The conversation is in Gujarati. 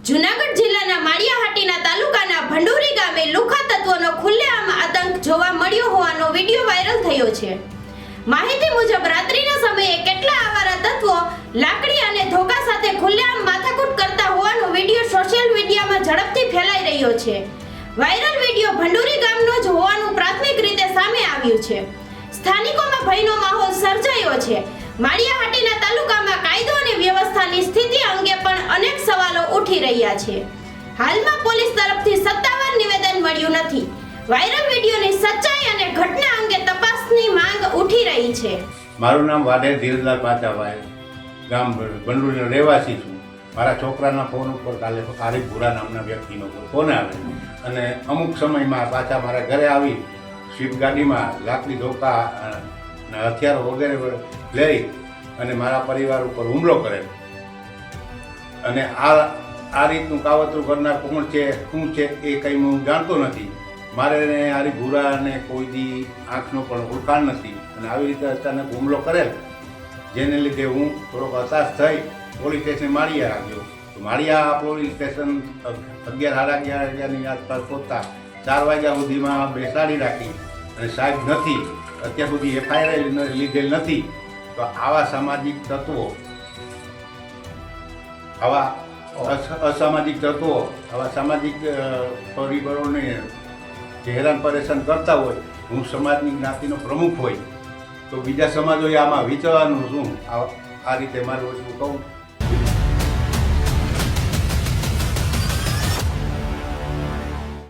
જૂનાગઢ જિલ્લાના માળિયાહાટીના તાલુકાના ભંડોરી ગામે લુખ્ખા તત્વોનો ખુલ્લેઆમ આતંક જોવા મળ્યો હોવાનો વિડીયો વાયરલ થયો છે। માહિતી મુજબ રાત્રિના સમયે કેટલા આવારા તત્વો લાકડી અને ધોકા સાથે ખુલ્લેઆમ માથાકૂટ કરતા હોવાનો વિડીયો સોશિયલ મીડિયામાં ઝડપથી ફેલાઈ રહ્યો છે। વાયરલ વિડીયો ભંડોરી ગામનો જ હોવાનું પ્રાથમિક રીતે સામે આવ્યું છે। સ્થાનિકોમાં ભયનો માહોલ સર્જાયો છે। માળિયાહાટીના તાલુકામાં કાયદો અને વ્યવસ્થાની સ્થિતિ અંગે પણ અનેક સવાલો ઉઠી રહ્યા છે। હાલમાં પોલીસ તરફથી સત્તાવાર નિવેદન મળ્યું નથી। વાયરલ વિડીયોની સચ્ચાઈ અને ઘટના અંગે તપાસની માંગ ઉઠી રહી છે। મારું નામ વાઢેર ધીરજલાલ પાચાભાઈ, ગામ બંડુરીનો રહેવાસી છું। મારા છોકરાના ફોન ઉપર કાલે આરીફ ભૂરા નામના વ્યક્તિનો ફોન આવે અને અમુક સમયમાં પાછા મારા ઘરે આવી સ્વીપ ગાડીમાં લાકડી ધોકા હથિયારો વગેરે લઈ અને મારા પરિવાર ઉપર હુમલો કરેલ અને આ રીતનું કાવતરું કરનાર કોણ છે શું છે એ કંઈ હું જાણતો નથી। મારે આરીફ ભૂરાને કોઈ દી આંખનો પણ ઓળખાણ નથી અને આવી રીતે અચાનક હુમલો કરેલ, જેને લીધે હું થોડોક હતાશ થઈ પોલીસ સ્ટેશન માળિયા આવ્યો। માળિયા પોલીસ સ્ટેશન 11:30 આસપાસ પહોંચતા 4 વાગ્યા સુધીમાં બેસાડી રાખી અને સાહેબ નથી, અત્યાર સુધી FIR લીધેલ નથી। તો આવા સામાજિક તત્વો, આવા અસામાજિક તત્વો, આવા સામાજિક પરિબળોને જે હેરાન પરેશાન કરતા હોય, હું સમાજની જ્ઞાતિનો પ્રમુખ હોય તો બીજા સમાજોએ આમાં વિચારવાનું શું? આ રીતે મારું કહું